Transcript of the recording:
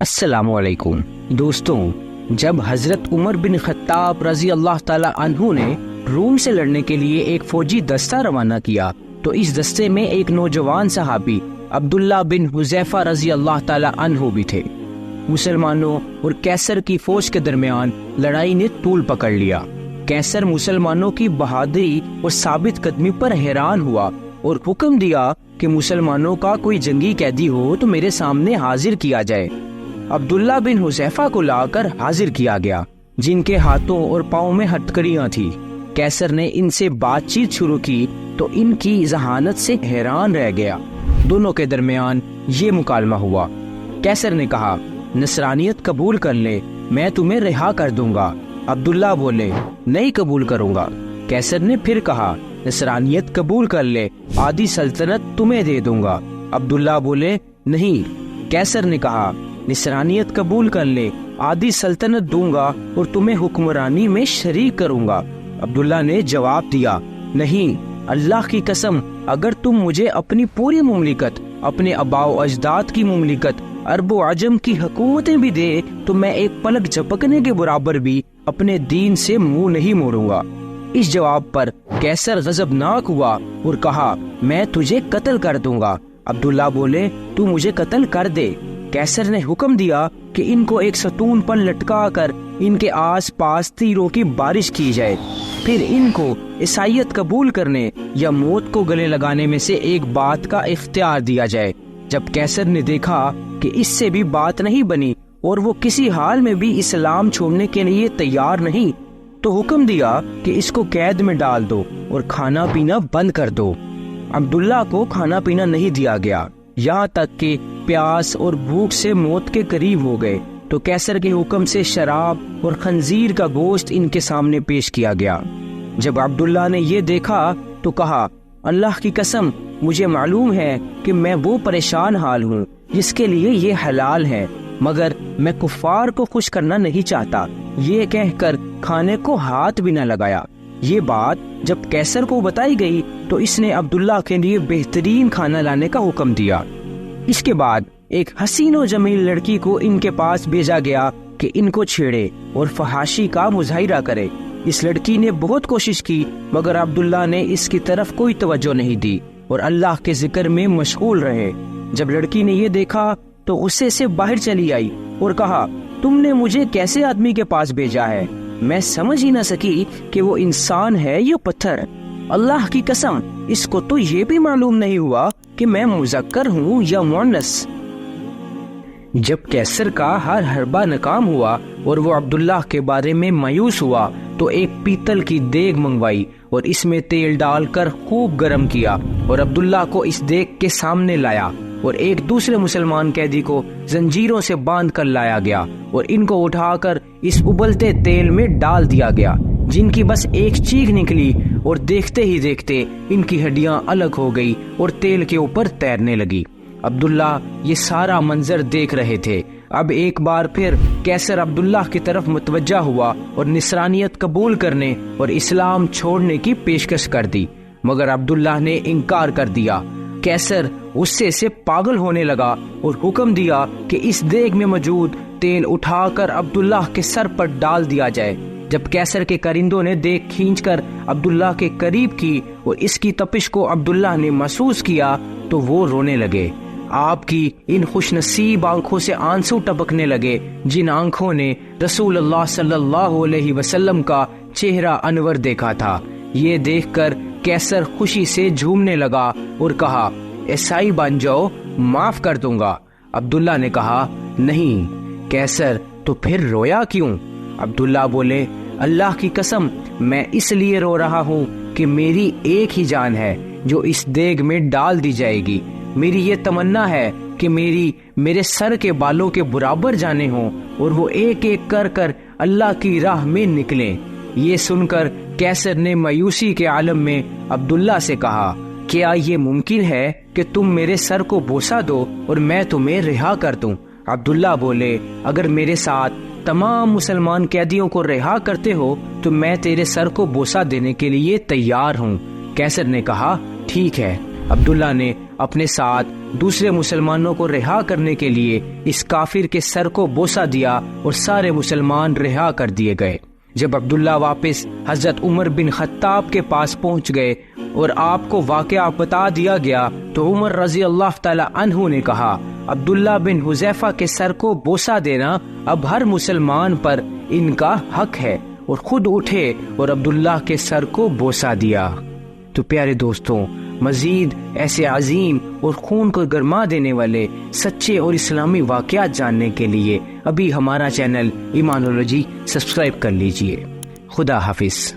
السلام علیکم دوستوں، جب حضرت عمر بن خطاب رضی اللہ تعالی عنہ نے روم سے لڑنے کے لیے ایک فوجی دستہ روانہ کیا تو اس دستے میں ایک نوجوان صحابی عبداللہ بن حذیفہ رضی اللہ تعالی عنہ بھی تھے۔ مسلمانوں اور کیسر کی فوج کے درمیان لڑائی نے طول پکڑ لیا۔ کیسر مسلمانوں کی بہادری اور ثابت قدمی پر حیران ہوا اور حکم دیا کہ مسلمانوں کا کوئی جنگی قیدی ہو تو میرے سامنے حاضر کیا جائے۔ عبداللہ بن حذیفہ کو لا کر حاضر کیا گیا، جن کے ہاتھوں اور پاؤں میں ہتھکڑیاں تھیں۔ کیسر نے ان سے بات چیت شروع کی تو ان کی ذہانت سے حیران رہ گیا۔ دونوں کے درمیان یہ مکالمہ ہوا۔ کیسر نے کہا، نصرانیت قبول کر لے، میں تمہیں رہا کر دوں گا۔ عبداللہ بولے، نہیں قبول کروں گا۔ کیسر نے پھر کہا، نصرانیت قبول کر لے، آدھی سلطنت تمہیں دے دوں گا۔ عبداللہ بولے، نہیں۔ کیسر نے کہا، نصرانیت قبول کر لے، آدھی سلطنت دوں گا اور تمہیں حکمرانی میں شریک کروں گا۔ عبداللہ نے جواب دیا، نہیں، اللہ کی قسم، اگر تم مجھے اپنی پوری مملکت، اپنے آباء و اجداد کی مملکت، عرب و عجم کی حکومتیں بھی دے تو میں ایک پلک جھپکنے کے برابر بھی اپنے دین سے منہ نہیں موڑوں گا۔ اس جواب پر کیسر غضبناک ہوا اور کہا، میں تجھے قتل کر دوں گا۔ عبداللہ بولے، تو مجھے قتل کر دے۔ کیسر نے حکم دیا کہ ان کو ایک ستون پر لٹکا کر ان کے آس پاس تیروں کی بارش کی جائے، پھر ان کو عیسائیت قبول کرنے یا موت کو گلے لگانے میں سے ایک بات کا اختیار دیا جائے۔ جب کیسر نے دیکھا کہ اس سے بھی بات نہیں بنی اور وہ کسی حال میں بھی اسلام چھوڑنے کے لیے تیار نہیں، تو حکم دیا کہ اس کو قید میں ڈال دو اور کھانا پینا بند کر دو۔ عبداللہ کو کھانا پینا نہیں دیا گیا، یہاں تک کہ پیاس اور بھوک سے موت کے قریب ہو گئے تو کیسر کے حکم سے شراب اور خنزیر کا گوشت ان کے سامنے پیش کیا گیا۔ جب عبداللہ نے یہ دیکھا تو کہا، اللہ کی قسم، مجھے معلوم ہے کہ میں وہ پریشان حال ہوں جس کے لیے یہ حلال ہے، مگر میں کفار کو خوش کرنا نہیں چاہتا۔ یہ کہہ کر کھانے کو ہاتھ بھی نہ لگایا۔ یہ بات جب کیسر کو بتائی گئی تو اس نے عبداللہ کے لیے بہترین کھانا لانے کا حکم دیا۔ اس کے بعد ایک حسین و جمیل لڑکی کو ان کے پاس بھیجا گیا کہ ان کو چھیڑے اور فحاشی کا مظاہرہ کرے۔ اس لڑکی نے بہت کوشش کی مگر عبداللہ نے اس کی طرف کوئی توجہ نہیں دی اور اللہ کے ذکر میں مشغول رہے۔ جب لڑکی نے یہ دیکھا تو غصے سے باہر چلی آئی اور کہا، تم نے مجھے کیسے آدمی کے پاس بھیجا ہے؟ میں سمجھ ہی نہ سکی کہ وہ انسان ہے یا پتھر۔ اللہ کی قسم، اس کو تو یہ بھی معلوم نہیں ہوا کہ میں مذکر ہوں یا مؤنث۔ جب کیسر کا ہر حربہ ناکام ہوا اور وہ عبداللہ کے بارے میں مایوس ہوا تو ایک پیتل کی دیگ منگوائی اور اس میں تیل ڈال کر خوب گرم کیا اور عبداللہ کو اس دیگ کے سامنے لایا اور ایک دوسرے مسلمان قیدی کو زنجیروں سے باندھ کر لایا گیا اور ان کو اٹھا کر اس ابلتے تیل میں ڈال دیا گیا، جن کی بس ایک چیخ نکلی اور دیکھتے ہی دیکھتے ان کی ہڈیاں الگ ہو گئی اور تیل کے اوپر تیرنے لگی۔ عبداللہ یہ سارا منظر دیکھ رہے تھے۔ اب ایک بار پھر کیسر عبداللہ کی طرف متوجہ ہوا اور نصرانیت قبول کرنے اور اسلام چھوڑنے کی پیشکش کر دی، مگر عبداللہ نے انکار کر دیا۔ کیسر غصے سے پاگل ہونے لگا اور حکم دیا کہ اس دیگ میں موجود تیل اٹھا کر عبداللہ کے سر پر ڈال دیا جائے۔ جب کیسر کے کرندوں نے دیگ کھینچ کر عبداللہ کے قریب کی اور اس کی تپش کو عبداللہ نے محسوس کیا تو وہ رونے لگے۔ آپ کی ان خوش نصیب آنکھوں سے آنسو ٹپکنے لگے جن آنکھوں نے رسول اللہ صلی اللہ علیہ وسلم کا چہرہ انور دیکھا تھا۔ یہ دیکھ کر کیسر خوشی سے جھومنے لگا اور کہا، عیسائی بن جاؤ، معاف کر دوں گا۔ عبداللہ نے کہا، نہیں۔ کیسر، تو پھر رویا کیوں؟ عبداللہ بولے، اللہ کی قسم، میں اس لیے رو رہا ہوں کہ میری ایک ہی جان ہے جو اس دیگ میں ڈال دی جائے گی۔ میری یہ تمنا ہے کہ میرے سر کے بالوں کے برابر جانے ہوں اور وہ ایک ایک کر کر اللہ کی راہ میں نکلیں۔ یہ سن کر کیسر نے مایوسی کے عالم میں عبداللہ سے کہا، کیا یہ ممکن ہے کہ تم میرے سر کو بوسہ دو اور میں تمہیں رہا کر دوں؟ عبداللہ بولے، اگر میرے ساتھ تمام مسلمان قیدیوں کو رہا کرتے ہو تو میں تیرے سر کو بوسہ دینے کے لیے تیار ہوں۔ کیسر نے کہا، ٹھیک ہے، عبداللہ نے اپنے ساتھ دوسرے مسلمانوں کو رہا کرنے کے لیے اس کافر کے سر کو بوسہ دیا اور سارے مسلمان رہا کر دیے گئے۔ جب عبداللہ واپس حضرت عمر بن خطاب کے پاس پہنچ گئے اور آپ کو واقعہ بتا دیا گیا تو عمر رضی اللہ تعالی عنہ نے کہا، عبداللہ بن حذیفہ کے سر کو بوسہ دینا اب ہر مسلمان پر ان کا حق ہے، اور خود اٹھے اور عبداللہ کے سر کو بوسہ دیا۔ تو پیارے دوستوں، مزید ایسے عظیم اور خون کو گرما دینے والے سچے اور اسلامی واقعات جاننے کے لیے ابھی ہمارا چینل ایمانولوجی سبسکرائب کر لیجئے۔ خدا حافظ۔